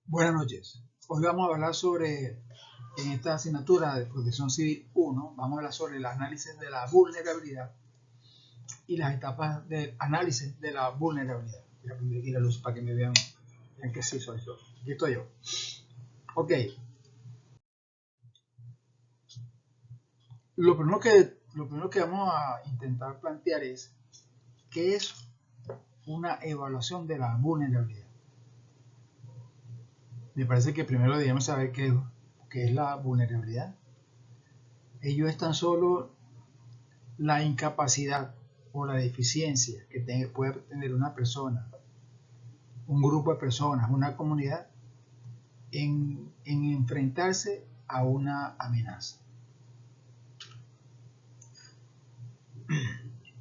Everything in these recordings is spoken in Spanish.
Buenas noches. Hoy vamos a hablar sobre, en esta asignatura de Protección Civil 1, vamos a hablar sobre el análisis de la vulnerabilidad y las etapas del análisis de la vulnerabilidad. Voy a prender aquí la luz para que me vean que sí soy yo. Aquí estoy yo. Ok, lo primero que vamos a intentar plantear es qué es una evaluación de la vulnerabilidad. Me parece que primero debemos saber qué es la vulnerabilidad. Ello es tan solo la incapacidad o la deficiencia que puede tener una persona, un grupo de personas, una comunidad en enfrentarse a una amenaza.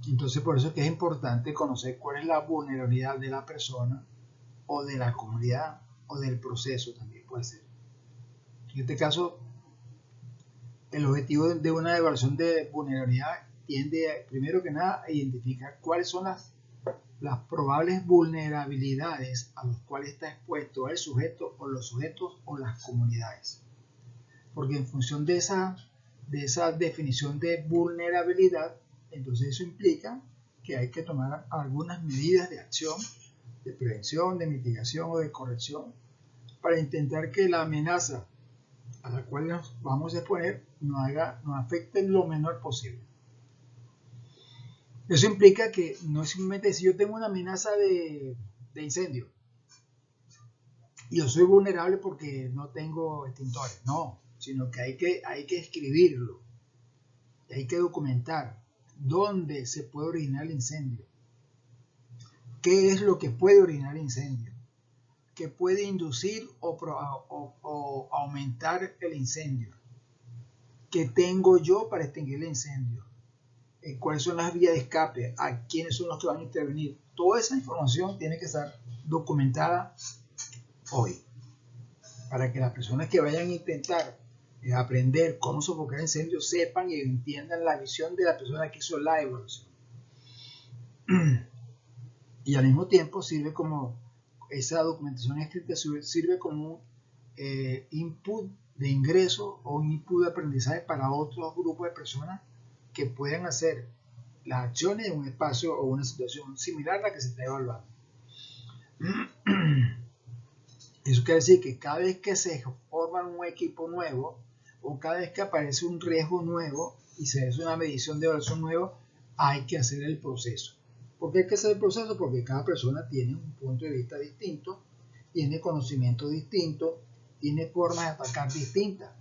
Entonces, por eso es que es importante conocer cuál es la vulnerabilidad de la persona o de la comunidad o del proceso también puede ser. En este caso, el objetivo de una evaluación de vulnerabilidad tiende, primero que nada, a identificar cuáles son las probables vulnerabilidades a las cuales está expuesto el sujeto o los sujetos o las comunidades. Porque en función de esa definición de vulnerabilidad, entonces eso implica que hay que tomar algunas medidas de acción, de prevención, de mitigación o de corrección para intentar que la amenaza a la cual nos vamos a exponer nos afecte lo menor posible. Eso implica que no es simplemente si yo tengo una amenaza de incendio y yo soy vulnerable porque no tengo extintores, no, sino que hay que escribirlo, hay que documentar dónde se puede originar el incendio, qué es lo que puede originar el incendio, qué puede inducir o aumentar el incendio, qué tengo yo para extinguir el incendio, cuáles son las vías de escape, a quiénes son los que van a intervenir. Toda esa información tiene que estar documentada hoy, para que las personas que vayan a intentar aprender cómo sofocar incendios sepan y entiendan la visión de la persona que hizo la evaluación. Y al mismo tiempo sirve como, esa documentación escrita sirve como un input de ingreso o un input de aprendizaje para otros grupos de personas que puedan hacer las acciones en un espacio o una situación similar a la que se está evaluando. Eso quiere decir que cada vez que se forma un equipo nuevo o cada vez que aparece un riesgo nuevo y se hace una medición de evaluación nuevo, hay que hacer el proceso. ¿Por qué hay que hacer el proceso? Porque cada persona tiene un punto de vista distinto, tiene conocimiento distinto, tiene formas de atacar distintas.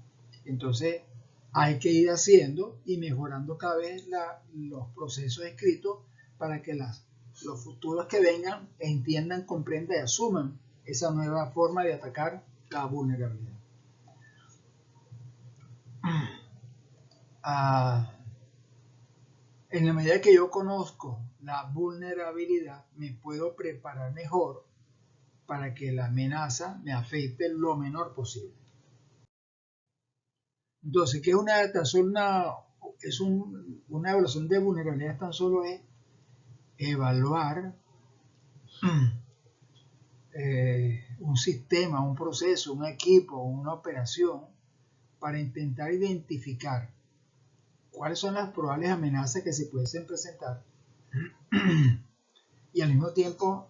Entonces, hay que ir haciendo y mejorando cada vez los procesos escritos para que los futuros que vengan entiendan, comprendan y asuman esa nueva forma de atacar la vulnerabilidad. En la medida que yo conozco la vulnerabilidad, me puedo preparar mejor para que la amenaza me afecte lo menor posible. Entonces, ¿qué es una evaluación de vulnerabilidad? Tan solo es evaluar un sistema, un proceso, un equipo, una operación para intentar identificar cuáles son las probables amenazas que se pueden presentar y al mismo tiempo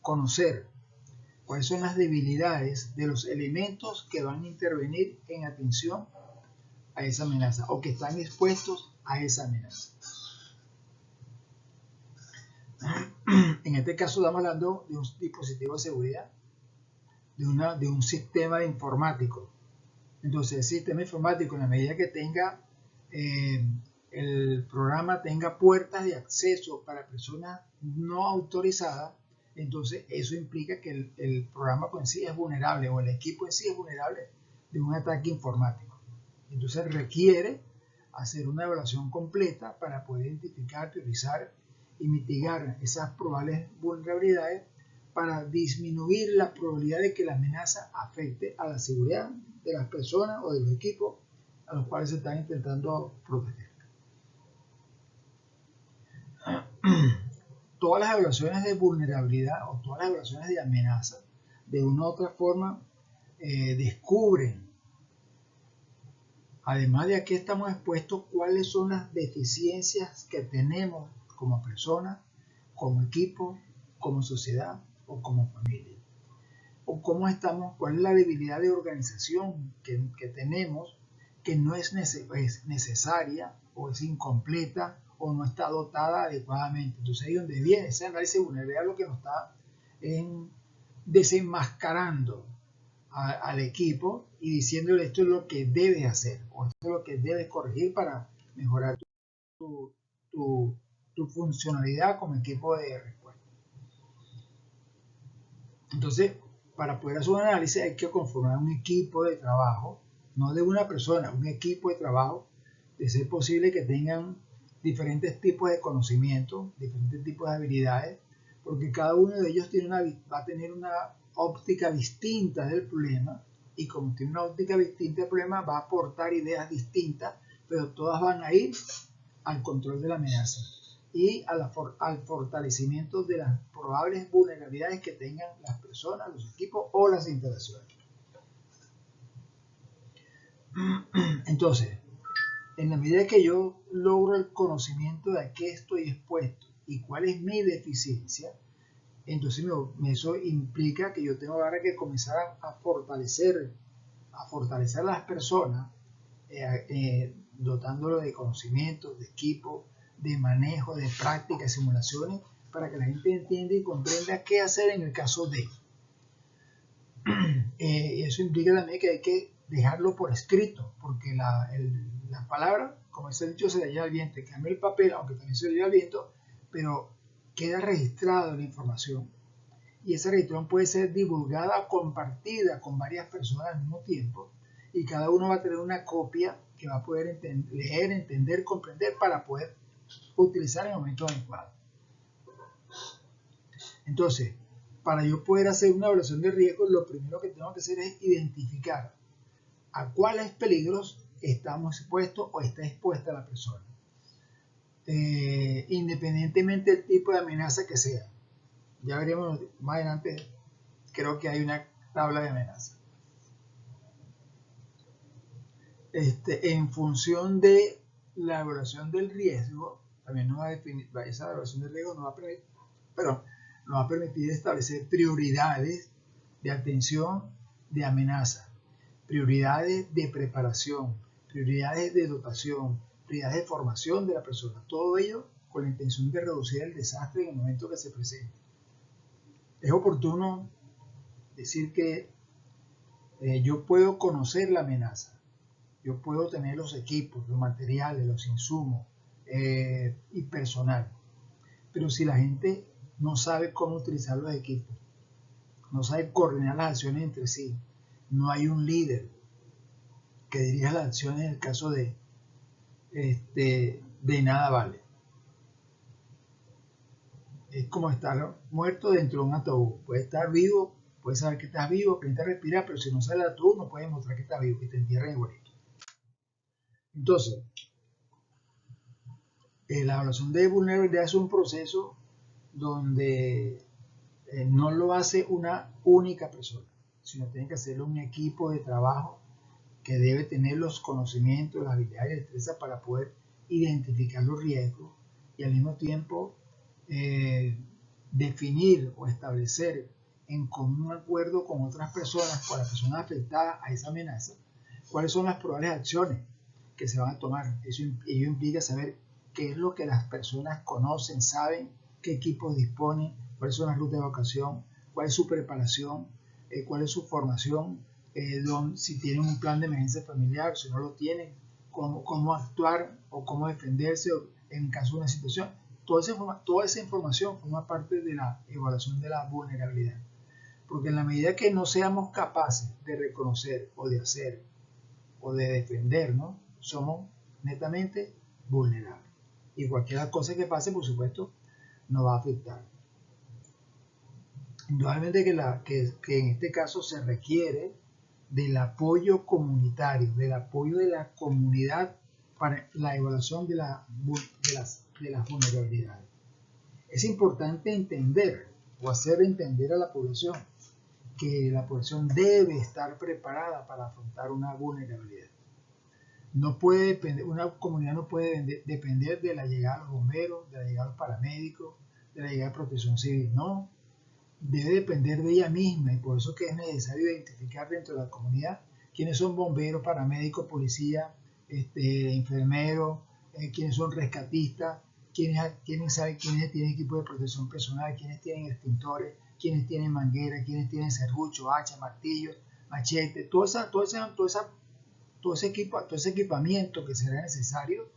conocer cuáles son las debilidades de los elementos que van a intervenir en atención a esa amenaza o que están expuestos a esa amenaza. En este caso estamos hablando de un dispositivo de seguridad, de un sistema informático. Entonces el sistema informático, en la medida que tenga el programa tenga puertas de acceso para personas no autorizadas, entonces eso implica que el programa en sí es vulnerable o el equipo en sí es vulnerable de un ataque informático. Entonces requiere hacer una evaluación completa para poder identificar, priorizar y mitigar esas probables vulnerabilidades para disminuir la probabilidad de que la amenaza afecte a la seguridad de las personas o de los equipos a los cuales se están intentando proteger. Todas las evaluaciones de vulnerabilidad o todas las evaluaciones de amenaza, de una u otra forma, descubren, además de a qué estamos expuestos, cuáles son las deficiencias que tenemos como personas, como equipo, como sociedad o como familia. O cómo estamos, cuál es la debilidad de organización que tenemos, que no es necesaria o es incompleta o no está dotada adecuadamente. Entonces ahí es donde viene ese análisis de vulnerabilidad, lo que nos está desenmascarando al equipo y diciéndole esto es lo que debes hacer o esto es lo que debes corregir para mejorar tu funcionalidad como equipo de respuesta. Entonces, para poder hacer un análisis hay que conformar un equipo de trabajo, no de una persona, un equipo de trabajo, de ser posible que tengan diferentes tipos de conocimiento, diferentes tipos de habilidades, porque cada uno de ellos va a tener una óptica distinta del problema, y como tiene una óptica distinta del problema, va a aportar ideas distintas, pero todas van a ir al control de la amenaza y al fortalecimiento de las probables vulnerabilidades que tengan las personas, los equipos o las instalaciones. Entonces, en la medida que yo logro el conocimiento de a qué estoy expuesto y cuál es mi deficiencia, entonces eso implica que yo tengo ahora que comenzar a fortalecer a las personas, dotándolo de conocimientos, de equipo, de manejo, de prácticas, simulaciones, para que la gente entienda y comprenda qué hacer en el caso de. Eso implica también que hay que dejarlo por escrito, porque la palabra, como se ha dicho, se la lleva al viento. En cambio el papel, aunque también se la lleva al viento, pero queda registrado la información. Y esa registración puede ser divulgada o compartida con varias personas al mismo tiempo. Y cada uno va a tener una copia que va a poder leer, entender, comprender para poder utilizar en el momento adecuado. Entonces, para yo poder hacer una evaluación de riesgo, lo primero que tengo que hacer es identificar a cuáles peligros estamos expuestos o está expuesta la persona, independientemente del tipo de amenaza que sea. Ya veremos más adelante, creo que hay una tabla de amenaza. En función de la evaluación del riesgo, también nos va a definir, esa evaluación del riesgo nos va a permitir establecer prioridades de atención de amenaza, prioridades de preparación, prioridades de dotación, prioridades de formación de la persona, todo ello con la intención de reducir el desastre en el momento que se presente. Es oportuno decir que yo puedo conocer la amenaza, yo puedo tener los equipos, los materiales, los insumos y personal, pero si la gente no sabe cómo utilizar los equipos, no sabe coordinar las acciones entre sí, no hay un líder que dirija las acciones, en el caso de nada vale. Es como estar muerto dentro de un ataúd. Puedes estar vivo, puedes saber que estás vivo, que necesitas respirar, pero si no sale el ataúd no puedes mostrar que estás vivo y te entierran igualito. Entonces, la evaluación de vulnerabilidad es un proceso donde no lo hace una única persona, sino tiene que hacerlo un equipo de trabajo que debe tener los conocimientos, las habilidades y destrezas para poder identificar los riesgos y al mismo tiempo definir o establecer en común acuerdo con otras personas, con las personas afectadas a esa amenaza, cuáles son las probables acciones que se van a tomar. Ello implica saber qué es lo que las personas conocen, saben, qué equipos disponen, cuáles son las rutas de evacuación, cuál es su preparación, cuál es su formación, si tienen un plan de emergencia familiar, si no lo tienen, cómo actuar o cómo defenderse en caso de una situación. Toda esa información forma parte de la evaluación de la vulnerabilidad. Porque en la medida que no seamos capaces de reconocer o de hacer o de defendernos, somos netamente vulnerables. Y cualquier cosa que pase, por supuesto, nos va a afectar. Indudablemente que en este caso se requiere del apoyo comunitario, del apoyo de la comunidad para la evaluación de las vulnerabilidades. Es importante entender o hacer entender a la población que la población debe estar preparada para afrontar una vulnerabilidad. No puede depender, una comunidad no puede depender de la llegada de los bomberos, de la llegada de los paramédicos, de la llegada de protección civil, no. Debe depender de ella misma y por eso que es necesario identificar dentro de la comunidad quiénes son bomberos, paramédicos, policías, enfermeros, quiénes son rescatistas, quiénes saben quiénes tienen equipo de protección personal, quiénes tienen extintores, quiénes tienen manguera, quiénes tienen serrucho, hacha, martillo, machete, todo ese equipamiento que será necesario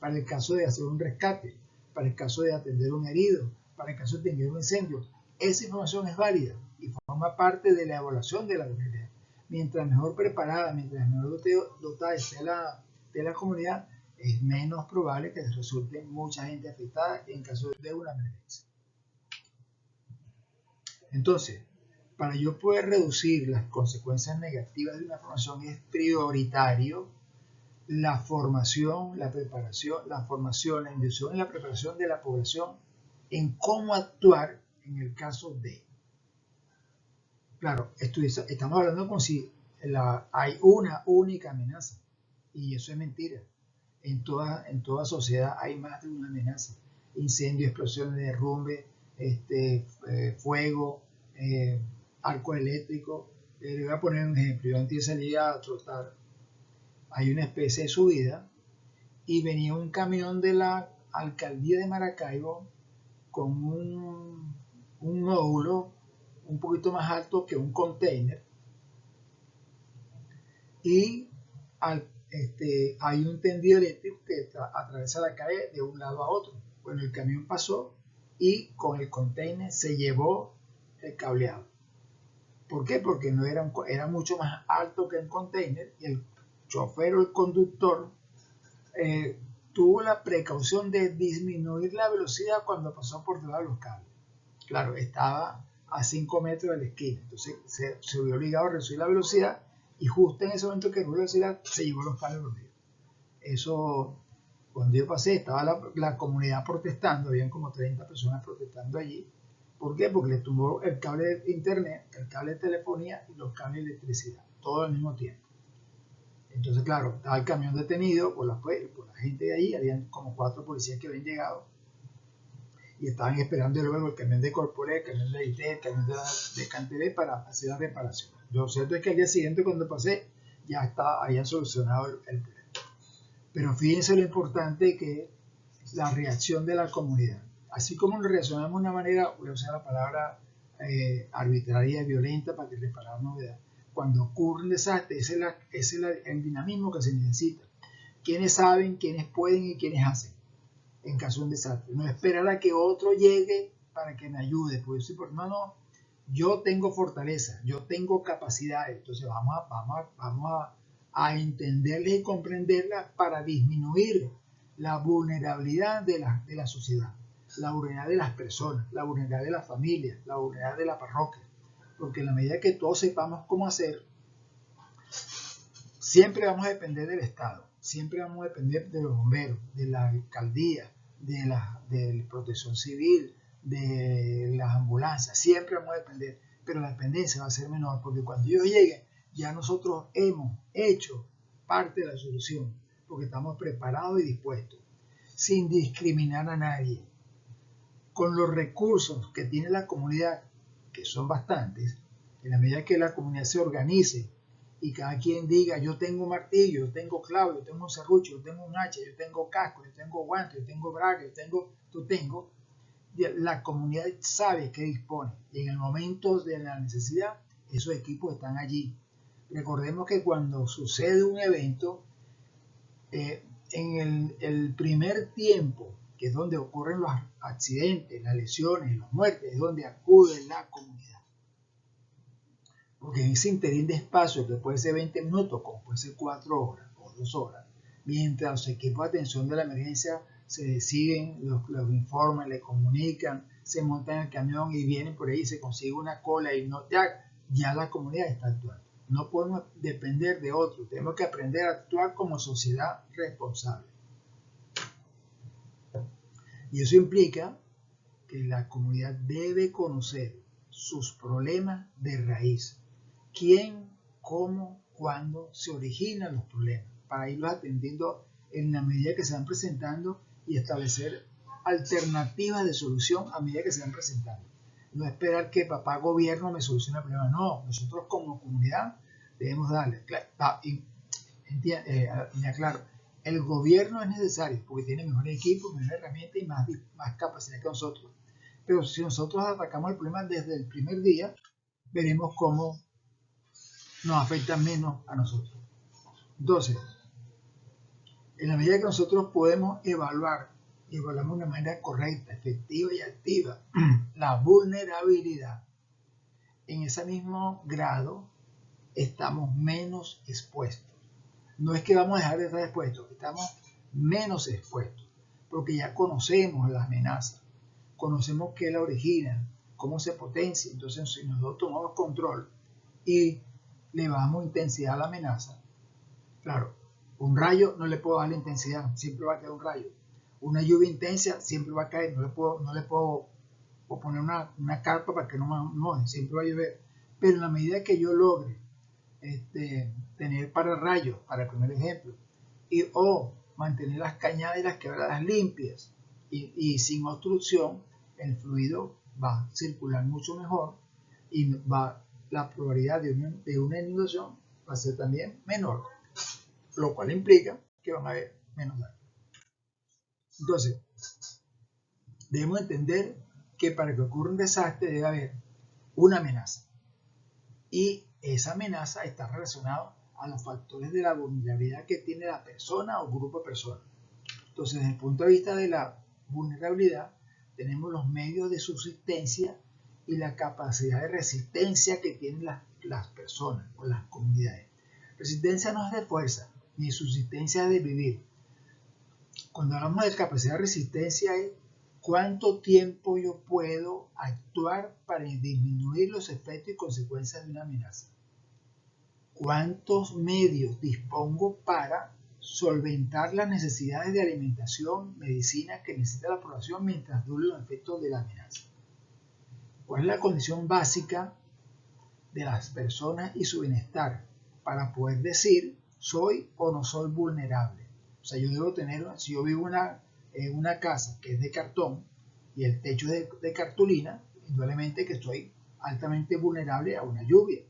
para el caso de hacer un rescate, para el caso de atender un herido, para el caso de tener un incendio. Esa información es válida y forma parte de la evaluación de la vulnerabilidad. Mientras mejor preparada, mientras mejor dotada esté la comunidad, es menos probable que resulte mucha gente afectada en caso de una emergencia. Entonces, para yo poder reducir las consecuencias negativas de una formación es prioritario la formación, la preparación, la formación, la inducción y la preparación de la población en cómo actuar en el caso de. Claro, estamos hablando como si hay una única amenaza y eso es mentira. En toda sociedad hay más de una amenaza. Incendio, explosiones, derrumbe, fuego, arco eléctrico. Le voy a poner un ejemplo. Yo antes salía a trotar. Hay una especie de subida y venía un camión de la alcaldía de Maracaibo con un nódulo un poquito más alto que un container y hay un tendido eléctrico que atraviesa la calle de un lado a otro. Bueno, el camión pasó y con el container se llevó el cableado. ¿Por qué? Porque no era mucho más alto que el container y el chofer o el conductor tuvo la precaución de disminuir la velocidad cuando pasó por debajo de los cables. Claro, estaba a 5 metros de la esquina, entonces se vio obligado a reducir la velocidad y justo en ese momento que redujo la velocidad se llevó los cables dormidos. Eso, cuando yo pasé, estaba la comunidad protestando, habían como 30 personas protestando allí. ¿Por qué? Porque le tumbó el cable de internet, el cable de telefonía y los cables de electricidad, todo al mismo tiempo. Entonces, claro, estaba el camión detenido por la gente de allí, habían como 4 policías que habían llegado y estaban esperando luego el camión de Corporé, el camión de IT, el camión de Cantelé para hacer la reparación. Lo cierto es que al día siguiente cuando pasé ya habían solucionado el problema. Pero fíjense lo importante que es la reacción de la comunidad. Así como nos reaccionamos de una manera, voy a usar la palabra arbitraria y violenta para que reparamos novedad. Cuando ocurre un desastre, ese es el dinamismo que se necesita. Quienes saben, quienes pueden y quienes hacen en caso de un desastre. No esperar a que otro llegue para que me ayude. Pues sí, no, yo tengo fortaleza, yo tengo capacidades. Entonces vamos a entenderlas y comprenderlas para disminuir la vulnerabilidad de la sociedad, la vulnerabilidad de las personas, la vulnerabilidad de las familias, la vulnerabilidad de la parroquia. Porque en la medida que todos sepamos cómo hacer, siempre vamos a depender del Estado, siempre vamos a depender de los bomberos, de la alcaldía, de la protección civil, de las ambulancias, siempre vamos a depender, pero la dependencia va a ser menor porque cuando ellos lleguen ya nosotros hemos hecho parte de la solución porque estamos preparados y dispuestos, sin discriminar a nadie, con los recursos que tiene la comunidad, que son bastantes, en la medida que la comunidad se organice y cada quien diga, yo tengo un martillo, yo tengo clavo, yo tengo un serrucho, yo tengo un hacha, yo tengo casco, yo tengo guantes, yo tengo braga, la comunidad sabe que dispone y en el momento de la necesidad esos equipos están allí. Recordemos que cuando sucede un evento, en el primer tiempo, que es donde ocurren los accidentes, las lesiones, las muertes, es donde acude la comunidad. Porque en ese interín de espacio, que puede ser 20 minutos, como puede ser 4 horas o 2 horas, mientras los equipos de atención de la emergencia se deciden, los informan, le comunican, se montan en el camión y vienen por ahí, se consigue una cola y ya la comunidad está actuando. No podemos depender de otros, tenemos que aprender a actuar como sociedad responsable. Y eso implica que la comunidad debe conocer sus problemas de raíz. ¿Quién, cómo, cuándo se originan los problemas? Para irlos atendiendo en la medida que se van presentando y establecer alternativas de solución a medida que se van presentando. No esperar que papá gobierno me solucione el problema. No, nosotros como comunidad debemos darle. Me aclaro, el gobierno es necesario porque tiene mejor equipo, mejor herramienta y más capacidad que nosotros. Pero si nosotros atacamos el problema desde el primer día, veremos cómo nos afecta menos a nosotros. Entonces, en la medida que nosotros podemos evaluamos de una manera correcta, efectiva y activa la vulnerabilidad, en ese mismo grado estamos menos expuestos. No es que vamos a dejar de estar expuestos, estamos menos expuestos, porque ya conocemos la amenaza, conocemos qué la origina, cómo se potencia. Entonces, si nosotros tomamos control y le damos intensidad a la amenaza, claro, un rayo no le puedo dar la intensidad, siempre va a caer un rayo. Una lluvia intensa siempre va a caer, no le puedo poner una carpa para que no moje, siempre va a llover. Pero en la medida que yo logre tener pararrayos, para el primer ejemplo, o mantener las cañadas y las quebradas limpias y sin obstrucción, el fluido va a circular mucho mejor y la probabilidad de una inundación va a ser también menor, lo cual implica que van a haber menos daño. Entonces, debemos entender que para que ocurra un desastre debe haber una amenaza. Y esa amenaza está relacionada a los factores de la vulnerabilidad que tiene la persona o grupo de personas. Entonces, desde el punto de vista de la vulnerabilidad, tenemos los medios de subsistencia y la capacidad de resistencia que tienen las personas o las comunidades. Resistencia no es de fuerza, ni subsistencia es de vivir. Cuando hablamos de capacidad de resistencia es cuánto tiempo yo puedo actuar para disminuir los efectos y consecuencias de una amenaza. Cuántos medios dispongo para solventar las necesidades de alimentación, medicina que necesita la población mientras duren los efectos de la amenaza. ¿Cuál es la condición básica de las personas y su bienestar para poder decir soy o no soy vulnerable? O sea, yo debo tener, si yo vivo en una casa que es de cartón y el techo es de cartulina, indudablemente que estoy altamente vulnerable a una lluvia.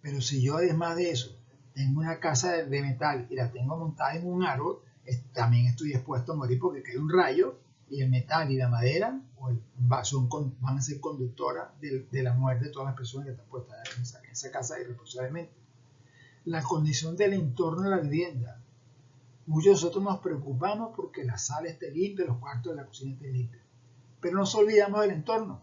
Pero si yo además de eso tengo una casa de metal y la tengo montada en un árbol, también estoy expuesto a morir porque cae un rayo y el metal y la madera van a ser conductoras de la muerte de todas las personas que están puestas en esa casa irresponsablemente. La condición del entorno de la vivienda. Muchos de nosotros nos preocupamos porque la sala esté limpia, los cuartos de la cocina estén limpios. Pero nos olvidamos del entorno,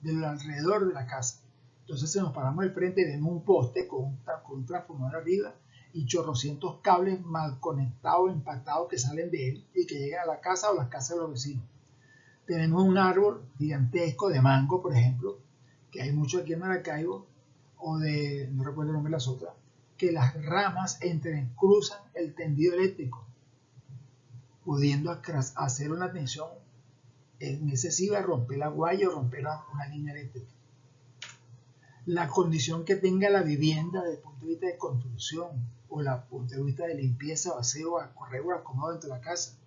del alrededor de la casa. Entonces nos paramos al frente y vemos un poste con un transformador arriba y chorrocientos cables mal conectados, empatados que salen de él y que llegan a la casa o las casas de los vecinos. Tenemos un árbol gigantesco de mango, por ejemplo, que hay mucho aquí en Maracaibo, o no recuerdo el nombre de las otras, que las ramas entrecruzan el tendido eléctrico, pudiendo hacer una tensión excesiva, romper la guaya o romper una línea eléctrica. La condición que tenga la vivienda desde el punto de vista de construcción o desde el punto de vista de limpieza, vacío, correo, acomodo dentro de la casa.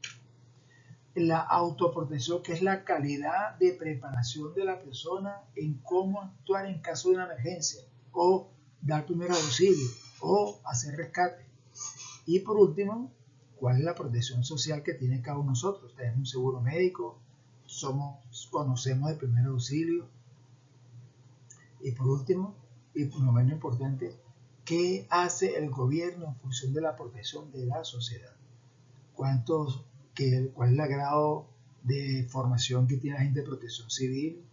La autoprotección, que es la calidad de preparación de la persona en cómo actuar en caso de una emergencia o dar primeros auxilios o hacer rescate. Y por último, ¿cuál es la protección social que tiene cada uno de nosotros? Tenemos un seguro médico, conocemos el primer auxilio. Y por último, y por lo menos importante, ¿qué hace el gobierno en función de la protección de la sociedad? ¿Cuál es el grado de formación que tiene la gente de protección civil,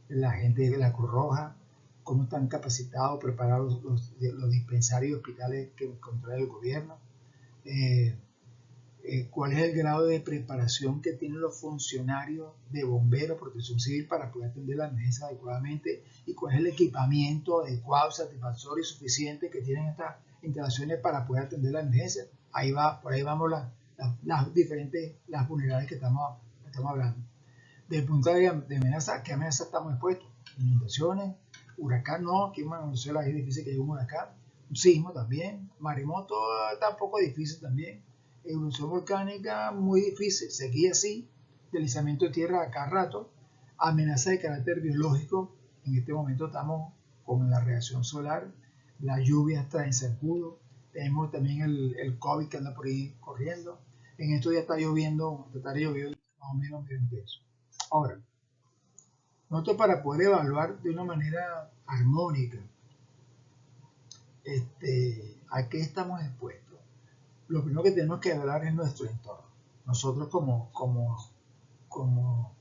la gente de la Cruz Roja? ¿Cómo están capacitados, preparados los dispensarios y hospitales que controla el gobierno? ¿Cuál es el grado de preparación que tienen los funcionarios de bomberos, protección civil para poder atender la emergencia adecuadamente? ¿Y cuál es el equipamiento adecuado, satisfactorio y suficiente que tienen estas instalaciones para poder atender la emergencia? Por ahí vamos las vulnerabilidades que estamos hablando. Desde el punto de amenaza, ¿qué amenaza estamos expuestos? Inundaciones, huracán, no, aquí en Venezuela es difícil que haya un huracán, un sismo también, maremoto tampoco difícil también, erupción volcánica muy difícil, sequía sí, deslizamiento de tierra a cada rato, amenaza de carácter biológico, en este momento estamos con la radiación solar, la lluvia está en zancudo, tenemos también el COVID que anda por ahí corriendo, en estos días está lloviendo más o menos medio intenso. Ahora, nosotros para poder evaluar de una manera armónica a qué estamos expuestos, lo primero que tenemos que evaluar es nuestro entorno. Nosotros como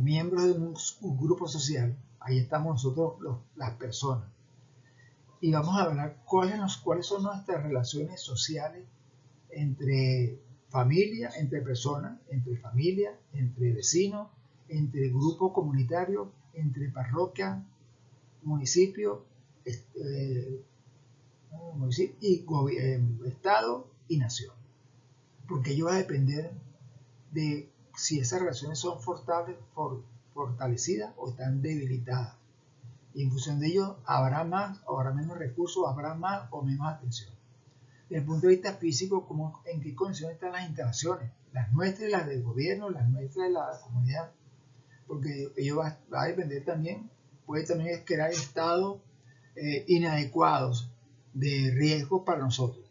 miembros de un grupo social, ahí estamos nosotros las personas. Y vamos a hablar cuáles son nuestras relaciones sociales entre familia, entre personas, entre familia, entre vecinos, entre grupos comunitarios, entre parroquia, municipio, Estado y nación. Porque ello va a depender de si esas relaciones son fortalecidas o están debilitadas. Y en función de ello habrá más o habrá menos recursos, habrá más o menos atención. Desde el punto de vista físico, en qué condiciones están las instalaciones, las nuestras y las del gobierno, las nuestras y las de la comunidad, porque ello va a depender también, puede también crear estados inadecuados de riesgo para nosotros.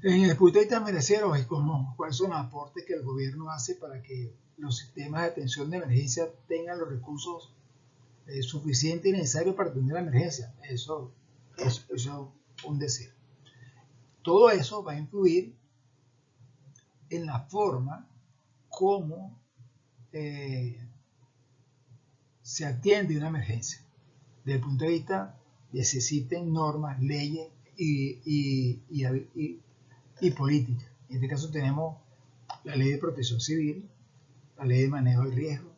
En el punto de vista financiero es cuáles son los aportes que el gobierno hace para que los sistemas de atención de emergencia tengan los recursos suficientes y necesarios para atender la emergencia. Eso es un decir. Todo eso va a influir en la forma como se atiende una emergencia. Desde el punto de vista de si existen normas, leyes y políticas. En este caso tenemos la ley de protección civil, la ley de manejo del riesgo,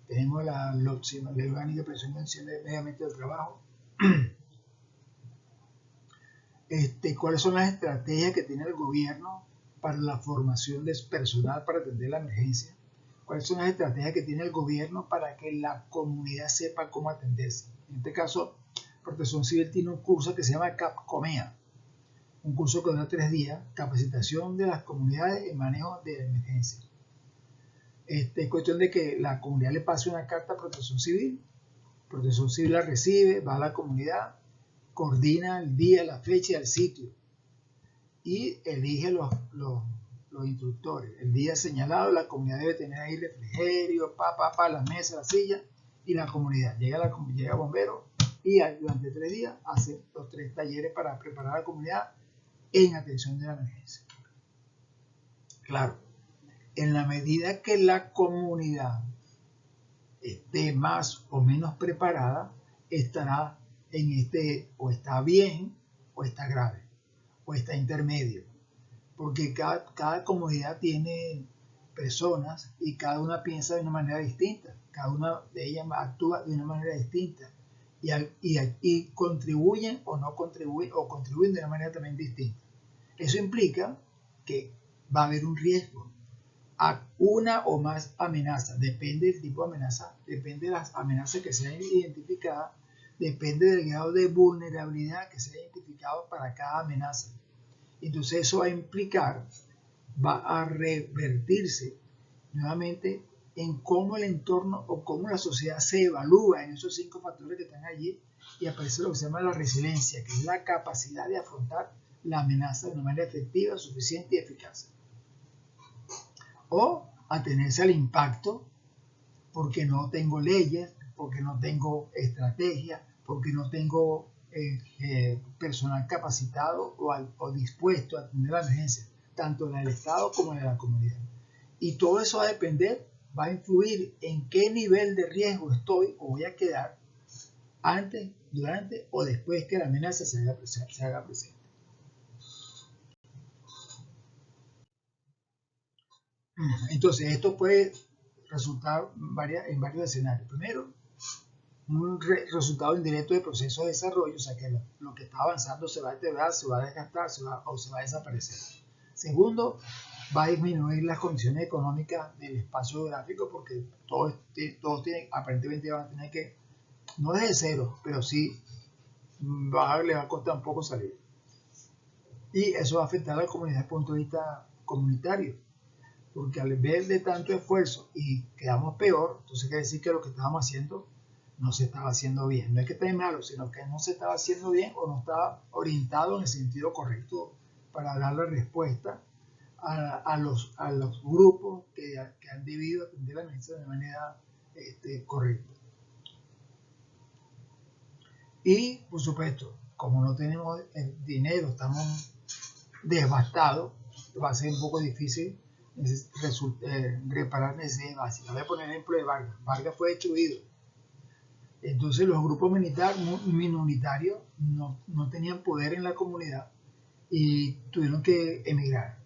tenemos la ley orgánica de prevención del medio ambiente del trabajo. ¿Cuáles son las estrategias que tiene el gobierno para la formación de personal para atender la emergencia? ¿Cuáles son las estrategias que tiene el gobierno para que la comunidad sepa cómo atenderse? En este caso, Protección Civil tiene un curso que se llama CAPCOMEA, un curso que dura 3 días, capacitación de las comunidades en manejo de emergencia. Es cuestión de que la comunidad le pase una carta a Protección Civil la recibe, va a la comunidad, coordina el día, la fecha y el sitio y elige los instructores. El día señalado, la comunidad debe tener ahí refrigerio, las mesas, la silla y la comunidad. Llega bombero y durante 3 días hace los 3 talleres para preparar a la comunidad en atención de la emergencia. Claro, en la medida que la comunidad esté más o menos preparada, estará o está bien, o está grave, o está intermedio. Porque cada comunidad tiene personas y cada una piensa de una manera distinta. Cada una de ellas actúa de una manera distinta. Y contribuyen o no contribuyen, o contribuyen de una manera también distinta. Eso implica que va a haber un riesgo a una o más amenazas, depende del tipo de amenaza, depende de las amenazas que sean identificadas, depende del grado de vulnerabilidad que sea identificado para cada amenaza. Entonces eso va a revertirse nuevamente en cómo el entorno o cómo la sociedad se evalúa en esos 5 factores que están allí y aparece lo que se llama la resiliencia, que es la capacidad de afrontar la amenaza de una manera efectiva, suficiente y eficaz. O atenerse al impacto porque no tengo leyes, porque no tengo estrategia, porque no tengo personal capacitado o dispuesto a atender la emergencia, tanto en el Estado como en la comunidad. Y todo eso va a depender, va a influir en qué nivel de riesgo estoy o voy a quedar antes, durante o después que la amenaza se haga presente. Entonces, esto puede resultar en varios escenarios. Primero, un resultado indirecto del proceso de desarrollo, o sea que lo que está avanzando se va a deteriorar, se va a desgastar o se va a desaparecer. Segundo, va a disminuir las condiciones económicas del espacio geográfico porque todos tienen, aparentemente van a tener que, no desde cero, pero sí le va a costar un poco salir. Y eso va a afectar a la comunidad desde el punto de vista comunitario, porque al ver de tanto esfuerzo y quedamos peor, entonces quiere decir que lo que estábamos haciendo no se estaba haciendo bien. No es que esté malo, sino que no se estaba haciendo bien o no estaba orientado en el sentido correcto para dar la respuesta a los grupos que han debido atender la emergencia de manera correcta. Y, por supuesto, como no tenemos dinero, estamos devastados, va a ser un poco difícil reparar necesidades básicas. Voy a poner el ejemplo de Vargas. Vargas fue destruido. Entonces los grupos minoritarios no tenían poder en la comunidad y tuvieron que emigrar.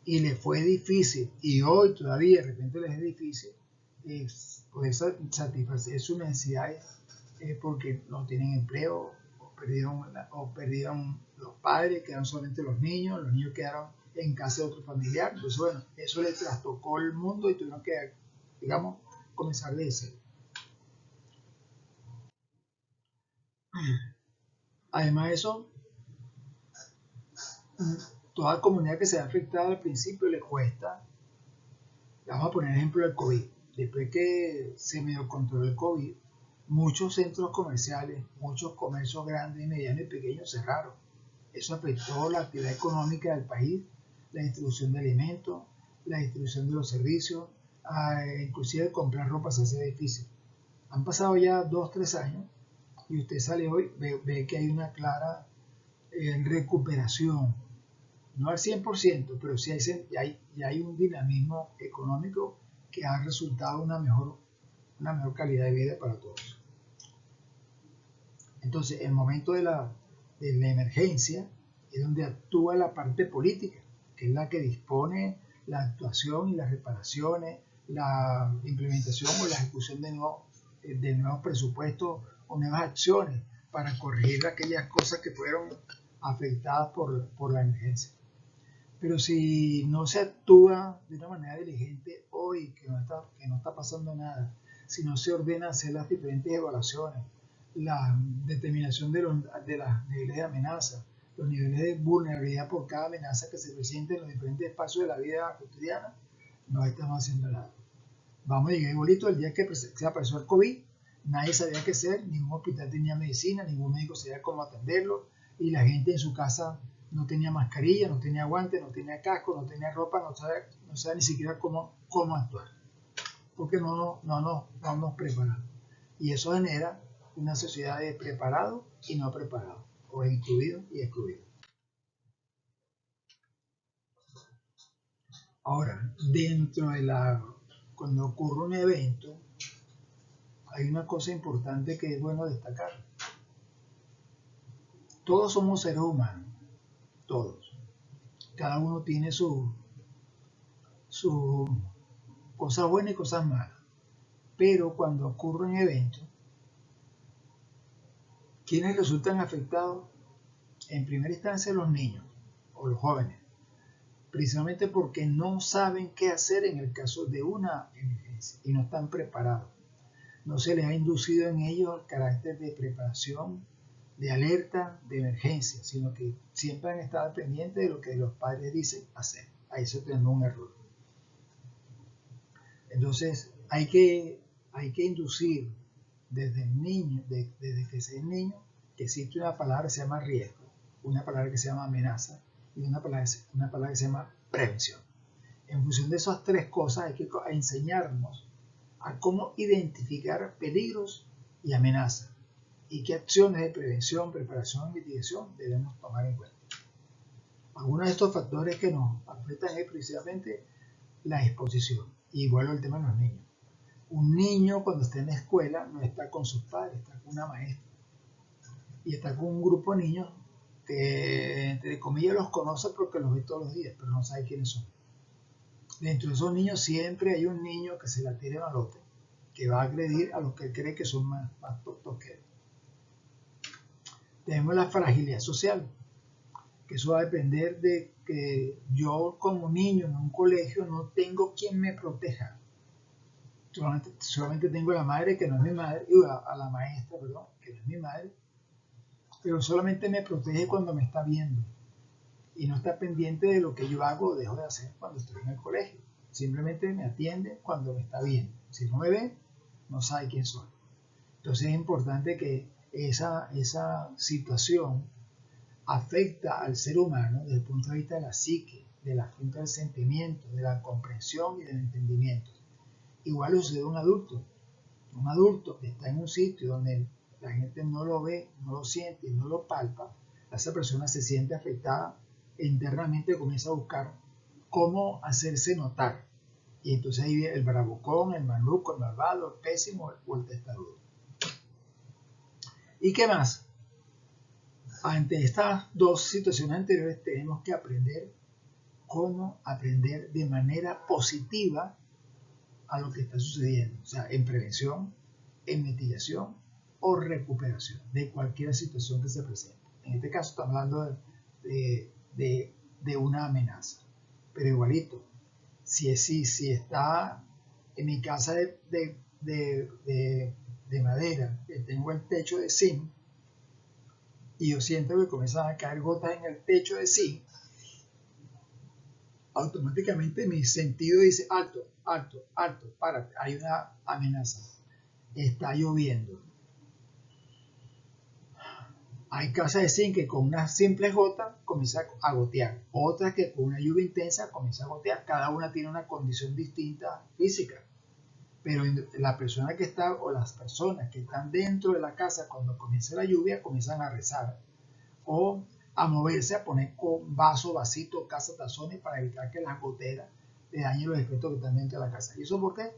Y les fue difícil, y hoy todavía de repente les es difícil poder satisfacer sus necesidades porque no tienen empleo o perdieron los padres, quedaron solamente los niños quedaron en casa de otro familiar. Entonces, bueno, eso les trastocó el mundo y tuvieron que, digamos, comenzar de cero. Además de eso, toda comunidad que se ha afectado al principio le cuesta. Vamos a poner ejemplo del COVID. Después que se medio controló el COVID, muchos centros comerciales, muchos comercios grandes, medianos y pequeños cerraron. Eso afectó la actividad económica del país, la distribución de alimentos, la distribución de los servicios, inclusive comprar ropa se hace difícil. Han pasado ya 2-3 años y usted sale hoy, ve que hay una clara recuperación, no al 100%, pero sí hay un dinamismo económico que ha resultado una mejor calidad de vida para todos. Entonces, el momento de la emergencia es donde actúa la parte política, que es la que dispone la actuación y las reparaciones, la implementación o la ejecución de nuevos presupuestos o nuevas acciones para corregir aquellas cosas que fueron afectadas por la emergencia. Pero si no se actúa de una manera diligente hoy, que no está pasando nada, si no se ordena hacer las diferentes evaluaciones, la determinación de los niveles de amenaza, los niveles de vulnerabilidad por cada amenaza que se presente en los diferentes espacios de la vida cotidiana, no estamos haciendo nada. Vamos a llegar igualito el día que se apareció el COVID, nadie sabía qué hacer, ningún hospital tenía medicina, ningún médico sabía cómo atenderlo y la gente en su casa no tenía mascarilla, no tenía guantes, no tenía casco, no tenía ropa, no sabía ni siquiera cómo actuar, porque no nos preparamos. Y eso genera una sociedad de preparados y no preparados, o incluidos y excluidos. Ahora, cuando ocurre un evento, hay una cosa importante que es bueno destacar. Todos somos seres humanos, todos. Cada uno tiene sus cosas buenas y cosas malas. Pero cuando ocurre un evento, ¿quiénes resultan afectados? En primera instancia los niños o los jóvenes, precisamente porque no saben qué hacer en el caso de una emergencia y no están preparados. No se les ha inducido en ellos el carácter de preparación, de alerta, de emergencia, sino que siempre han estado pendientes de lo que los padres dicen hacer. Ahí se tenemos un error. Entonces hay que inducir desde el niño, desde que se es niño, que existe una palabra que se llama riesgo, una palabra que se llama amenaza y una palabra que se llama prevención. En función de esas tres cosas hay que enseñarnos a cómo identificar peligros y amenazas y qué acciones de prevención, preparación y mitigación debemos tomar en cuenta. Algunos de estos factores que nos afectan es precisamente la exposición. Y vuelvo al tema de los niños. Un niño cuando está en la escuela no está con sus padres, está con una maestra. Y está con un grupo de niños que, entre comillas, los conoce porque los ve todos los días, pero no sabe quiénes son. Dentro de esos niños siempre hay un niño que se la tira al otro, que va a agredir a los que él cree que son más tontos que él. Tenemos la fragilidad social, eso va a depender de que yo como niño en un colegio no tengo quien me proteja. Solamente tengo a la madre que no es mi madre, a la maestra, perdón, que no es mi madre, pero solamente me protege cuando me está viendo y no está pendiente de lo que yo hago o dejo de hacer cuando estoy en el colegio. Simplemente me atiende cuando me está viendo. Si no me ve, no sabe quién soy. Entonces es importante que esa situación afecta al ser humano desde el punto de vista de la psique, de la fuente del sentimiento, de la comprensión y del entendimiento. Igual sucede a un adulto que está en un sitio donde la gente no lo ve, no lo siente, no lo palpa, esa persona se siente afectada e internamente comienza a buscar cómo hacerse notar. Y entonces ahí viene el bravucón, el maluco, el malvado, el pésimo o el testarudo. ¿Y qué más? Ante estas dos situaciones anteriores tenemos que aprender cómo aprender de manera positiva a lo que está sucediendo, o sea, en prevención, en mitigación o recuperación de cualquier situación que se presente. En este caso estamos hablando de una amenaza, pero igualito, si está en mi casa de madera, que tengo el techo de zinc, y yo siento que comienzan a caer gotas en el techo de zinc, automáticamente mi sentido dice alto, alto, alto, párate, hay una amenaza, está lloviendo. Hay casas de zinc que con una simple gota comienza a gotear, otras que con una lluvia intensa comienza a gotear, cada una tiene una condición distinta física, pero la persona que está o las personas que están dentro de la casa cuando comienza la lluvia comienzan a rezar o a moverse, a poner con vasito, casa, tazones para evitar que las goteras le dañen los efectos que están dentro de la casa. ¿Y eso por qué?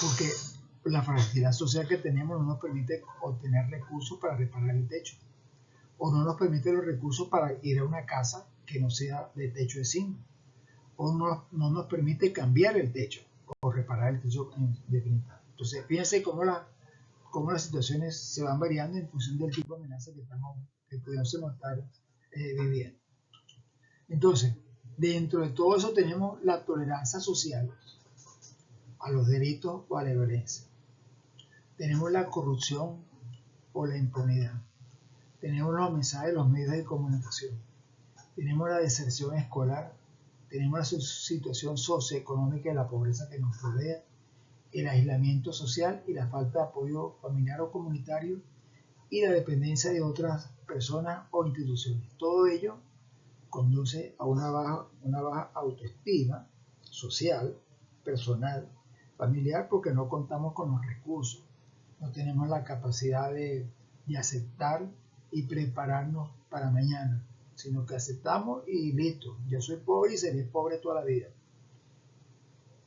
Porque la fragilidad social que tenemos no nos permite obtener recursos para reparar el techo, o no nos permite los recursos para ir a una casa que no sea de techo de zinc, o no nos permite cambiar el techo o reparar el techo en definitiva. Entonces fíjense cómo las situaciones se van variando en función del tipo de amenaza que podemos estar viviendo. Entonces, dentro de todo eso tenemos la tolerancia social a los delitos o a la violencia. Tenemos la corrupción o la impunidad. Tenemos los mensajes de los medios de comunicación. Tenemos la deserción escolar. Tenemos la situación socioeconómica de la pobreza que nos rodea, el aislamiento social y la falta de apoyo familiar o comunitario y la dependencia de otras personas o instituciones. Todo ello conduce a una baja autoestima social, personal, familiar, porque no contamos con los recursos, no tenemos la capacidad de aceptar y prepararnos para mañana, sino que aceptamos y listo, yo soy pobre y seré pobre toda la vida.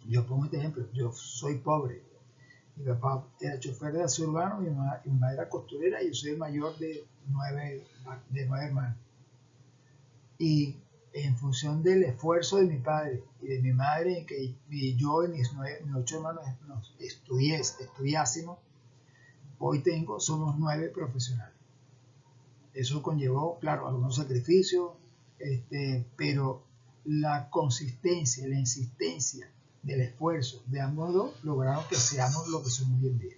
Yo pongo este ejemplo, yo soy pobre. Mi papá era chofer de taxi urbano, mi mamá era costurera y yo soy el mayor de nueve hermanos. Y en función del esfuerzo de mi padre y de mi madre, que yo y mis 8 hermanos nos estudiásemos, hoy somos 9 profesionales. Eso conllevó, claro, algunos sacrificios, pero la consistencia, la insistencia del esfuerzo de ambos dos lograron que seamos lo que somos hoy en día.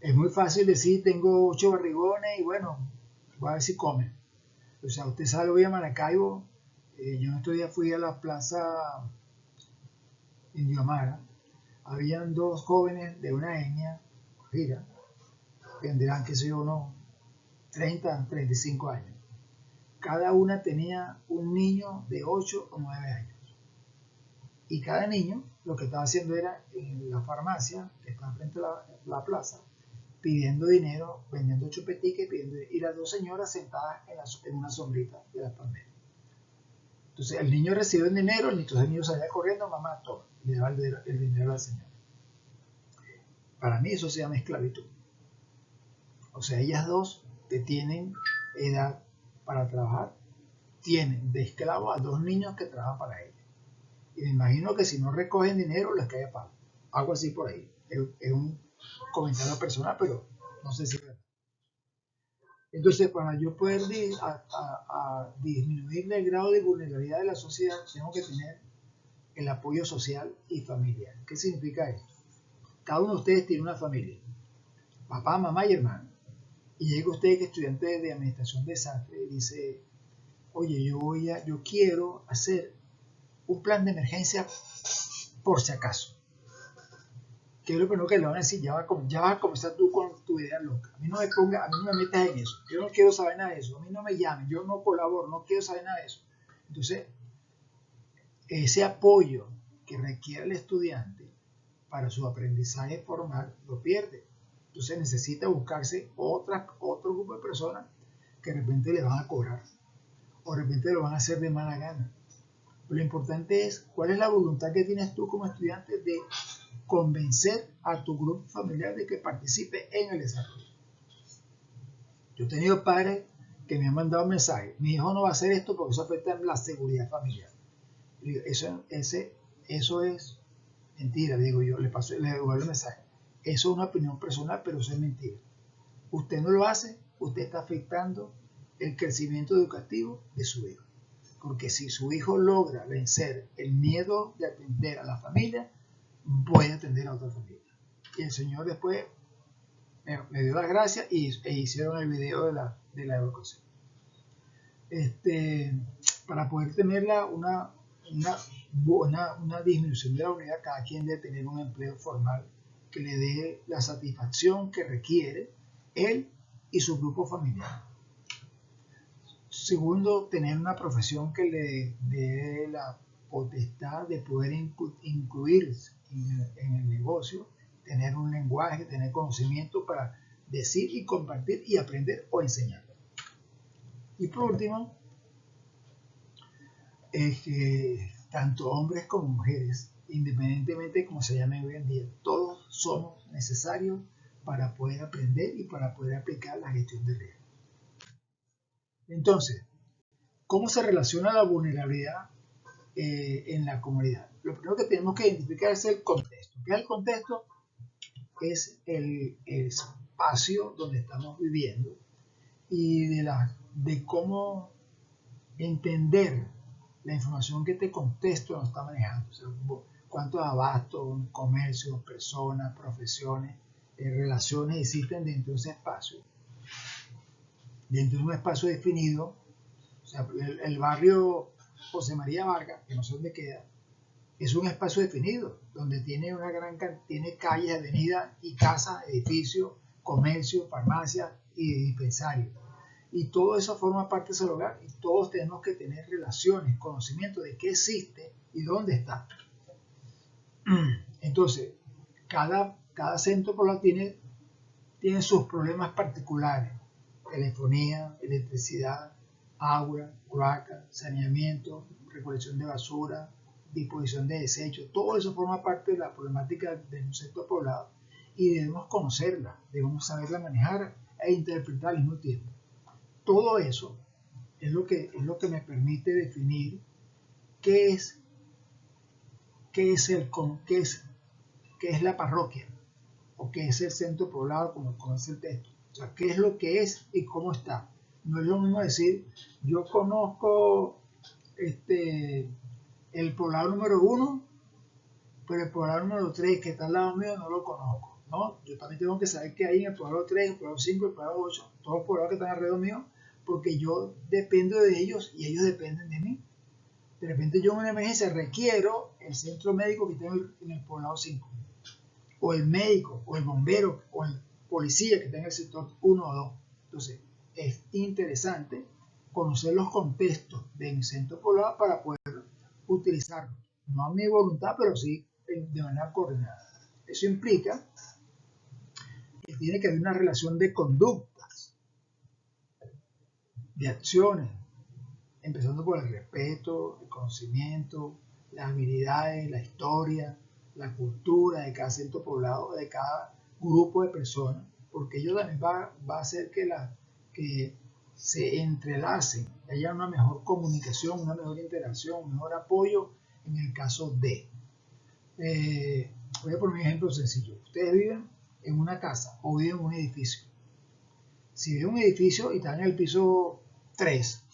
Es muy fácil decir, tengo 8 barrigones y bueno, voy a ver si comen. O sea, usted sabe, voy a Maracaibo, yo en estos días fui a la plaza Indiomara, habían 2 jóvenes de una etnia, gira, tendrán, qué sé yo, unos 30, 35 años. Cada una tenía un niño de 8 o 9 años. Y cada niño lo que estaba haciendo era en la farmacia, que está frente a la plaza, pidiendo dinero, vendiendo chupeticas y las 2 señoras sentadas en una sombrita de la palmera. Entonces el niño recibe el dinero, entonces el niño salía corriendo, mamá, toma, y le daba el dinero a la señora. Para mí eso se llama esclavitud. O sea, ellas dos que tienen edad para trabajar, tienen de esclavo a 2 niños que trabajan para ellas. Y me imagino que si no recogen dinero, les cae a palo. Algo así por ahí. Es un comentario personal, pero no sé si es verdad. Entonces, para yo poder disminuir el grado de vulnerabilidad de la sociedad, tengo que tener el apoyo social y familiar. ¿Qué significa esto? Cada uno de ustedes tiene una familia, papá, mamá y hermano. Y llega usted que es estudiante de administración de desastre y dice, oye, yo quiero hacer un plan de emergencia por si acaso. Que es lo primero que le van a decir, ya vas a comenzar tú con tu idea loca. A mí no me metas en eso. Yo no quiero saber nada de eso. A mí no me llamen, yo no colaboro, no quiero saber nada de eso. Entonces, ese apoyo que requiere el estudiante para su aprendizaje formal lo pierde. Entonces necesita buscarse otro grupo de personas que de repente le van a cobrar o de repente lo van a hacer de mala gana. Pero lo importante es cuál es la voluntad que tienes tú como estudiante de convencer a tu grupo familiar de que participe en el desarrollo. Yo he tenido padres que me han mandado mensajes, mi hijo no va a hacer esto porque eso afecta en la seguridad familiar. Eso es mentira, digo yo, le devuelvo el mensaje. Eso es una opinión personal, pero eso es mentira. Usted no lo hace, usted está afectando el crecimiento educativo de su hijo. Porque si su hijo logra vencer el miedo de atender a la familia, puede atender a otra familia. Y el Señor después me dio las gracias e hicieron el video de la evacuación. Para poder tener una disminución de la unidad, cada quien debe tener un empleo formal que le dé la satisfacción que requiere él y su grupo familiar. Segundo, tener una profesión que le dé la potestad de poder incluirse en el negocio, tener un lenguaje, tener conocimiento para decir y compartir y aprender o enseñar. Y por último, es que tanto hombres como mujeres, independientemente de cómo se llamen hoy en día, todos somos necesarios para poder aprender y para poder aplicar la gestión de riesgo. Entonces, ¿cómo se relaciona la vulnerabilidad en la comunidad? Lo primero que tenemos que identificar es el contexto. ¿Qué es el contexto? Es el espacio donde estamos viviendo y de cómo entender la información que este contexto nos está manejando. O sea, cuántos abastos, comercios, personas, profesiones, relaciones existen dentro de ese espacio. Dentro de un espacio definido, o sea, el barrio José María Vargas, que no sé dónde queda, es un espacio definido, donde tiene tiene calles, avenidas y casas, edificios, comercios, farmacias y dispensarios. Y todo eso forma parte de ese hogar y todos tenemos que tener relaciones, conocimiento de qué existe y dónde está. Entonces, cada centro poblado tiene sus problemas particulares: telefonía, electricidad, agua, cloaca, saneamiento, recolección de basura, disposición de desechos. Todo eso forma parte de la problemática de un sector poblado y debemos conocerla, debemos saberla manejar e interpretar al mismo tiempo. Todo eso es lo que me permite definir qué es la parroquia o qué es el centro poblado, como es el texto. O sea, qué es lo que es y cómo está. No es lo mismo decir, yo conozco el poblado número 1, pero el poblado número 3 que está al lado mío no lo conozco. ¿No? Yo también tengo que saber qué hay en el poblado 3, el poblado 5, el poblado 8, todos los poblados que están alrededor mío, porque yo dependo de ellos y ellos dependen de mí. De repente yo en una emergencia requiero el centro médico que está en el poblado 5, o el médico, o el bombero, o el policía que está en el sector 1 o 2. Entonces, es interesante conocer los contextos de mi centro poblado para poder utilizarlos. No a mi voluntad, pero sí de manera coordinada. Eso implica que tiene que haber una relación de conductas, de acciones, empezando por el respeto, el conocimiento, las habilidades, la historia, la cultura de cada centro poblado, de cada grupo de personas, porque ello también va a hacer que se entrelacen, que haya una mejor comunicación, una mejor interacción, un mejor apoyo en el caso de. Voy a poner un ejemplo sencillo. Ustedes viven en una casa o viven en un edificio Si ves un edificio y están en el piso 3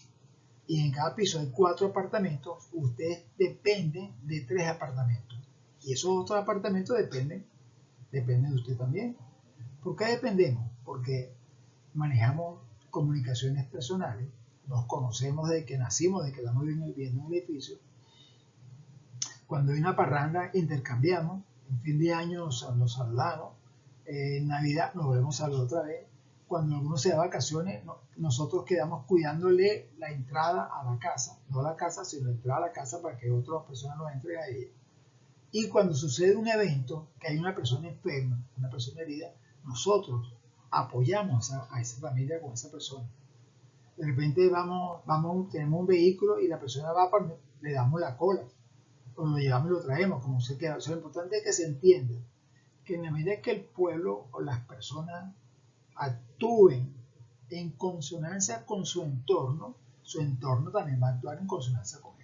y en cada piso hay 4 apartamentos, usted depende de 3 apartamentos. Y esos otros apartamentos dependen de usted también. ¿Por qué dependemos? Porque manejamos comunicaciones personales, nos conocemos desde que nacimos, desde que estamos viviendo en el edificio. Cuando hay una parranda intercambiamos, en fin de año nos saludamos, en Navidad nos volvemos a saludar otra vez. Cuando alguno se da vacaciones, nosotros quedamos cuidándole la entrada a la casa, no la casa, sino la entrada a la casa para que otras personas nos entren a ella. Y cuando sucede un evento, que hay una persona enferma, una persona herida, nosotros apoyamos a esa familia con esa persona. De repente tenemos un vehículo y la persona va, le damos la cola, o lo llevamos y lo traemos, como se queda. O sea, lo importante es que se entienda que en la medida que el pueblo o las personas actúen en consonancia con su entorno también va a actuar en consonancia con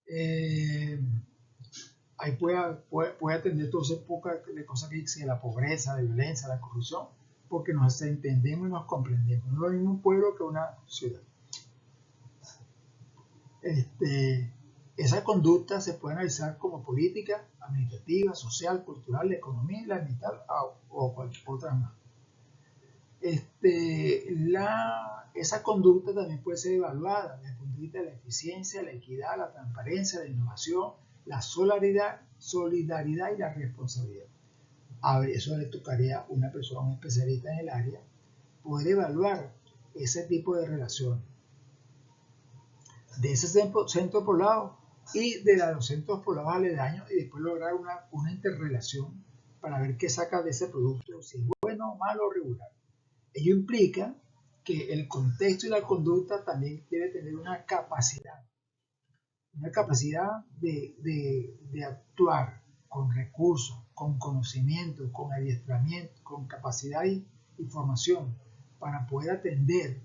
él. Ahí puede atender todas esas pocas de cosas que dice la pobreza, la violencia, la corrupción, porque nos entendemos y nos comprendemos. No es lo mismo un pueblo que una ciudad. Esa conducta se puede analizar como política, administrativa, social, cultural, economía, la ambiental o cualquier otra más. Esa conducta también puede ser evaluada desde el punto de vista de la eficiencia, la equidad, la transparencia, la innovación, la solidaridad y la responsabilidad. A ver, eso le tocaría a una persona, un especialista en el área, poder evaluar ese tipo de relaciones de ese centro poblado y de los centros poblados aledaños, y después lograr una interrelación para ver qué saca de ese producto, si es bueno, malo o regular. Ello implica que el contexto y la conducta también debe tener una capacidad de actuar con recursos, con conocimiento, con adiestramiento, con capacidad y formación para poder atender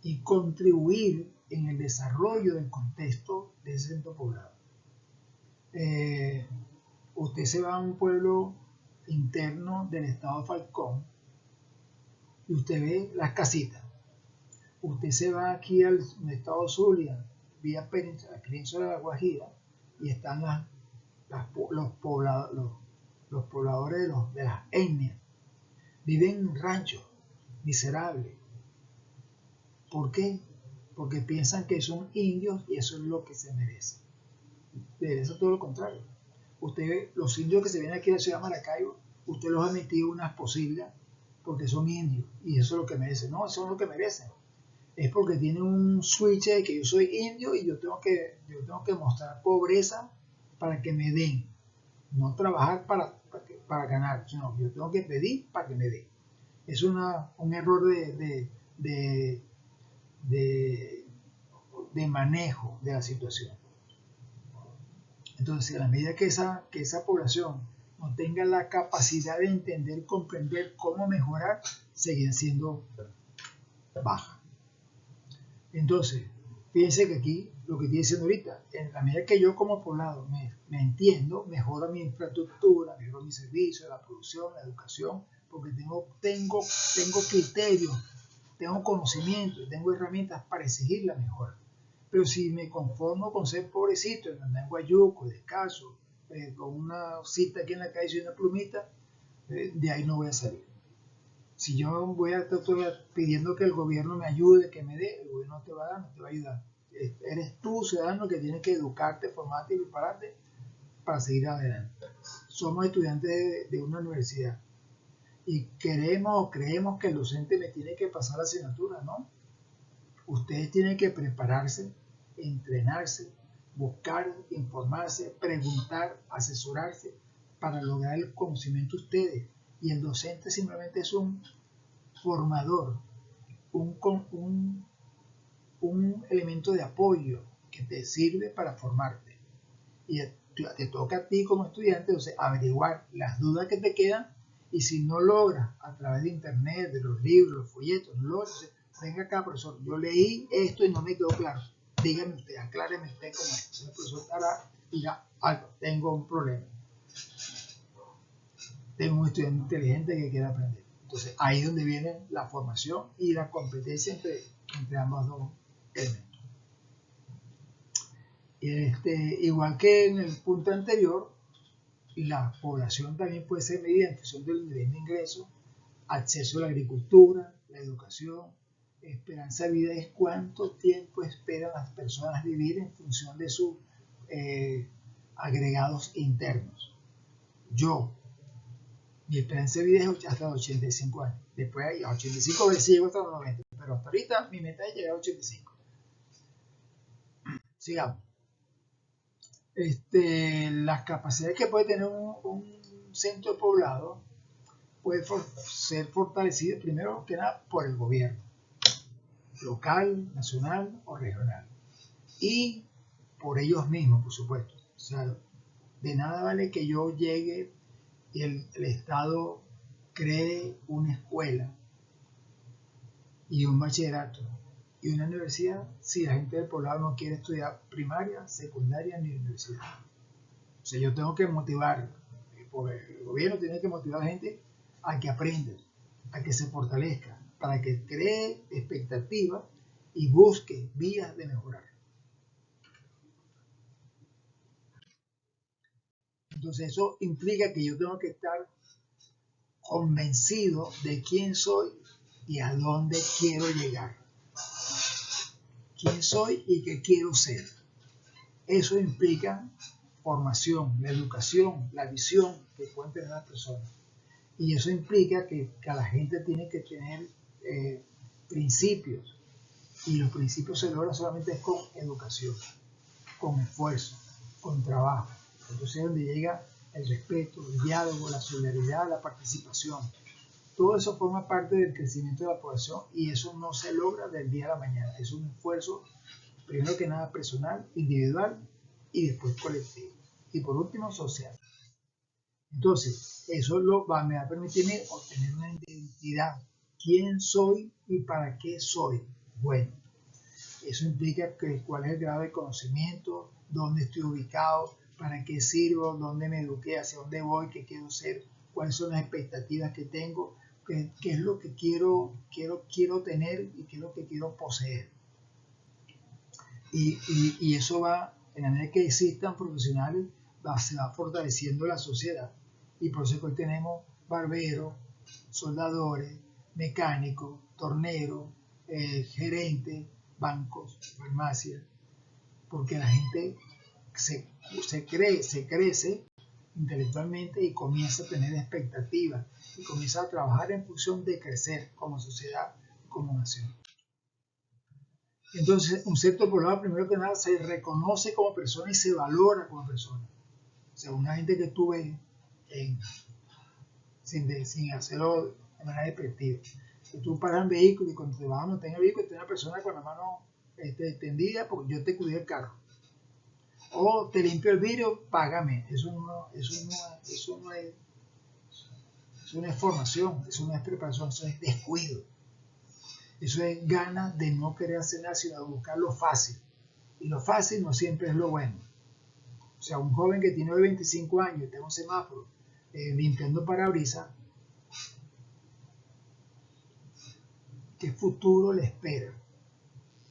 y contribuir en el desarrollo del contexto de ese centro poblado. Usted se va a un pueblo interno del estado de Falcón y usted ve las casitas. Usted se va aquí al estado Zulia, vía península de la Guajira, y están los pobladores de las etnias. Viven en ranchos miserables. ¿Por qué? Porque piensan que son indios y eso es lo que se merece. De eso todo lo contrario. Usted ve, los indios que se vienen aquí a la ciudad de Maracaibo, usted los ha metido unas posilgas porque son indios y eso es lo que merecen. No, eso no es lo que merecen. Es porque tienen un switch de que yo soy indio y yo tengo que mostrar pobreza para que me den. No trabajar para ganar, sino yo tengo que pedir para que me den. Es un error de manejo de la situación. Entonces, a la medida que esa población no tenga la capacidad de entender, comprender cómo mejorar, seguirá siendo baja. Entonces, fíjense que aquí, lo que estoy diciendo ahorita, en la medida que yo como poblado me entiendo, mejoro mi infraestructura, mejoro mi servicio, la producción, la educación, porque tengo criterios, tengo conocimiento, tengo herramientas para exigir la mejora. Pero si me conformo con ser pobrecito, en guayuco, descalzo, con una cita aquí en la calle y una plumita, de ahí no voy a salir. Si yo voy a estar pidiendo que el gobierno me ayude, que me dé, el gobierno no te va a dar, no te va a ayudar. Eres tú, ciudadano, que tienes que educarte, formarte y prepararte para seguir adelante. Somos estudiantes de una universidad y creemos que el docente me tiene que pasar la asignatura, ¿no? Ustedes tienen que prepararse, entrenarse, buscar, informarse, preguntar, asesorarse para lograr el conocimiento de ustedes. Y el docente simplemente es un formador, un elemento de apoyo que te sirve para formarte. Y te toca a ti como estudiante, entonces, averiguar las dudas que te quedan, y si no logras a través de internet, de los libros, los folletos, no logras, venga acá, profesor, yo leí esto y no me quedó claro. Dígame usted, acláreme usted cómo es. Si el profesor estará, diga, tengo un problema. Tengo un estudiante inteligente que quiere aprender. Entonces ahí es donde viene la formación y la competencia entre ambos dos elementos. Igual que en el punto anterior, la población también puede ser medida en función del nivel de ingreso, acceso a la agricultura, la educación, esperanza de vida es cuánto tiempo esperan las personas vivir en función de sus agregados internos. Mi esperanza de vida es hasta los 85 años. Después a 85 veces llego hasta los 90, pero hasta ahorita mi meta es llegar a 85. Sigamos. Las capacidades que puede tener un centro poblado puede ser fortalecidas primero que nada por el gobierno local, nacional o regional, y por ellos mismos, por supuesto. O sea, de nada vale que yo llegue y el Estado cree una escuela y un bachillerato y una universidad si la gente del poblado no quiere estudiar primaria, secundaria ni universidad. O sea, yo tengo que motivar, el gobierno tiene que motivar a la gente a que aprenda, a que se fortalezca, para que cree expectativas y busque vías de mejorar. Entonces eso implica que yo tengo que estar convencido de quién soy y a dónde quiero llegar. Quién soy y qué quiero ser. Eso implica formación, la educación, la visión que pueden tener las personas. Y eso implica que la gente tiene que tener principios. Y los principios se logran solamente con educación, con esfuerzo, con trabajo. Entonces es donde llega el respeto, el diálogo, la solidaridad, la participación. Todo eso forma parte del crecimiento de la población y eso no se logra del día a la mañana. Es un esfuerzo, primero que nada, personal, individual y después colectivo. Y por último, social. Entonces, eso me va a permitirme obtener una identidad. ¿Quién soy y para qué soy? Bueno, eso implica cuál es el grado de conocimiento, dónde estoy ubicado, para qué sirvo, dónde me eduqué, hacia dónde voy, qué quiero ser, cuáles son las expectativas que tengo, qué es lo que quiero tener y qué es lo que quiero poseer. Y eso va, en la medida que existan profesionales, se va fortaleciendo la sociedad. Y por eso hoy tenemos barberos, soldadores, mecánicos, torneros, gerentes, bancos, farmacias, porque la gente se crece intelectualmente y comienza a tener expectativas y comienza a trabajar en función de crecer como sociedad, como nación. Entonces, un centro poblado, primero que nada, se reconoce como persona y se valora como persona. O sea, una gente que tú ves sin hacerlo de manera despectiva. Que tú paras en vehículo y cuando te vas a montar en el vehículo, tienes una persona con la mano extendida porque yo te cuidé el carro. O te limpio el vidrio, págame. Eso no es formación, eso no es preparación, eso es descuido. Eso es ganas de no querer hacer nada, sino de buscar lo fácil. Y lo fácil no siempre es lo bueno. O sea, un joven que tiene 25 años y está en un semáforo limpiando parabrisas, ¿qué futuro le espera?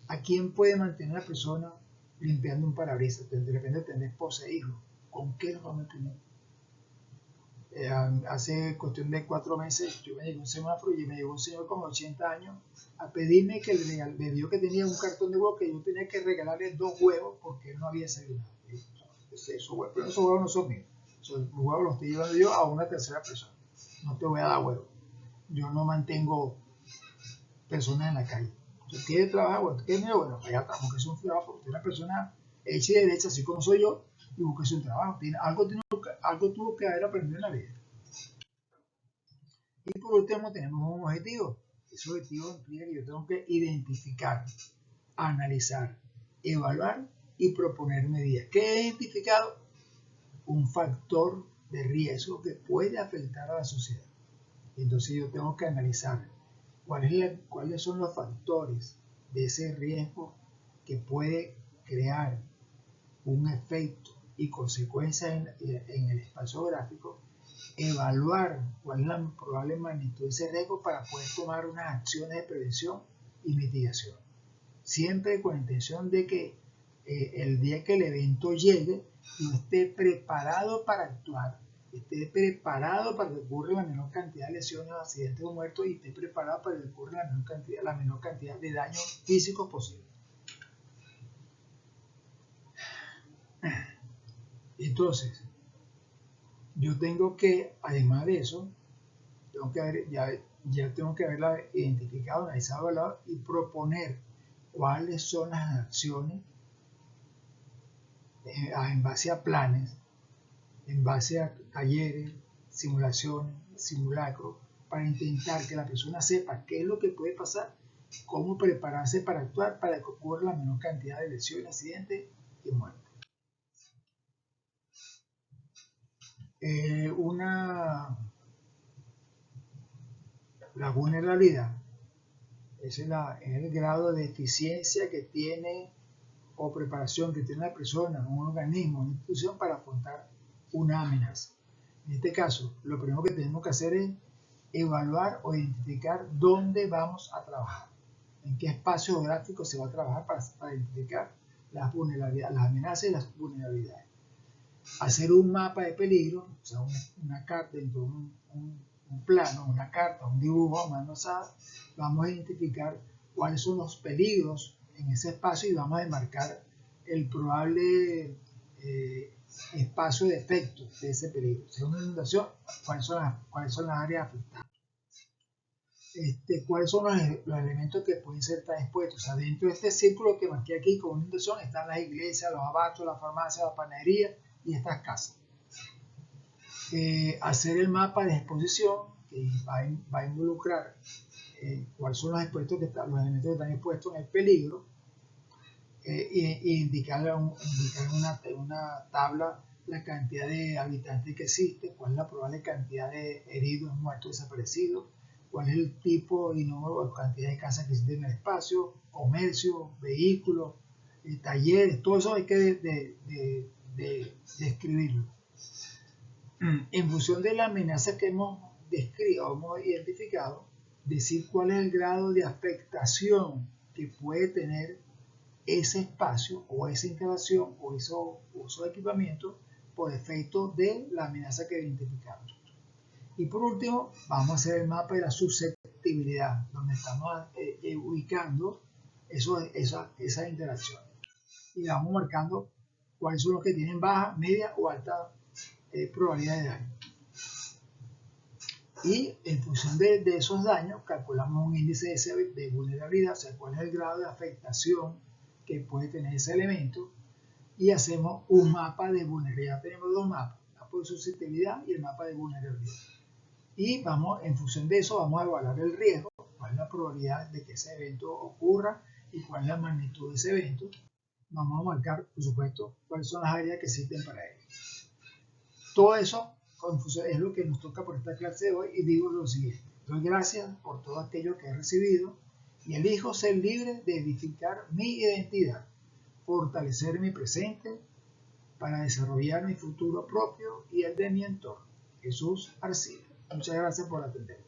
¿A quién puede mantener a la persona limpiando un parabrisas? De repente tener esposa e hijos. ¿Con qué lo va a mantener? Hace cuestión de 4 meses yo me llegué a un semáforo y me llegó un señor con 80 años a pedirme que me dio que tenía un cartón de huevos que yo tenía que regalarle 2 huevos porque él no había desayunado. Esos huevos no son míos. Los huevos los estoy llevando yo a una tercera persona. No te voy a dar huevos. Yo no mantengo personas en la calle. Si quiere trabajar, bueno, bueno, allá está, porque es un trabajo, porque una persona hecha y derecha, así como soy yo, y busque un trabajo. Algo tuvo que haber aprendido en la vida. Y por último tenemos un objetivo. Ese objetivo implica que yo tengo que identificar, analizar, evaluar y proponer medidas. ¿Qué he identificado? Un factor de riesgo que puede afectar a la sociedad. Entonces yo tengo que analizar cuáles son los factores de ese riesgo que puede crear un efecto y consecuencias en el espacio gráfico evaluar cuál es la probable magnitud de ese riesgo para poder tomar unas acciones de prevención y mitigación. Siempre con la intención de que el día que el evento llegue, yo esté preparado para actuar, esté preparado para que ocurra la menor cantidad de lesiones, accidentes o muertos y esté preparado para que ocurra la menor cantidad de daños físicos posible. Entonces, yo tengo que, además de eso, ya tengo que haberla identificado, analizado, evaluado y proponer cuáles son las acciones en base a planes, en base a talleres, simulaciones, simulacros, para intentar que la persona sepa qué es lo que puede pasar, cómo prepararse para actuar para que ocurra la menor cantidad de lesiones, accidentes y muertes. La vulnerabilidad es el grado de eficiencia que tiene o preparación que tiene la persona, un organismo, una institución para afrontar una amenaza. En este caso, lo primero que tenemos que hacer es evaluar o identificar dónde vamos a trabajar, en qué espacio geográfico se va a trabajar para identificar las vulnerabilidades, las amenazas y las vulnerabilidades. Hacer un mapa de peligro, o sea, una carta dentro de un plano, una carta, un dibujo, una nosada, vamos a identificar cuáles son los peligros en ese espacio y vamos a enmarcar el probable espacio de efecto de ese peligro. Si es una inundación, cuáles son las áreas afectadas. Cuáles son los elementos que pueden ser expuestos. O sea, dentro de este círculo que marqué aquí como inundación están las iglesias, los abastos, las farmacias, las panaderías y estas casas. Hacer el mapa de exposición que va a involucrar cuáles son los elementos que están expuestos en el peligro y indicar en una tabla la cantidad de habitantes que existe, cuál es la probable cantidad de heridos, muertos, desaparecidos, cuál es el tipo y número o cantidad de casas que existen en el espacio, comercio, vehículos, talleres, todo eso hay que describirlo. En función de la amenaza que hemos descrito, hemos identificado, decir cuál es el grado de afectación que puede tener ese espacio o esa instalación o ese equipamiento por efecto de la amenaza que identificamos. Y por último, vamos a hacer el mapa de la susceptibilidad, donde estamos ubicando esas interacciones. Y vamos marcando cuáles son los que tienen baja, media o alta probabilidad de daño. Y en función de esos daños, calculamos un índice de vulnerabilidad, o sea, cuál es el grado de afectación que puede tener ese elemento, y hacemos un mapa de vulnerabilidad. Tenemos dos mapas, el mapa de susceptibilidad y el mapa de vulnerabilidad. Y en función de eso, vamos a evaluar el riesgo, cuál es la probabilidad de que ese evento ocurra y cuál es la magnitud de ese evento. Vamos a marcar, por supuesto, cuáles son las áreas que existen para ello. Todo eso es lo que nos toca por esta clase de hoy y digo lo siguiente. Doy gracias por todo aquello que he recibido y elijo ser libre de edificar mi identidad, fortalecer mi presente para desarrollar mi futuro propio y el de mi entorno. Jesús Arcila. Muchas gracias por atender.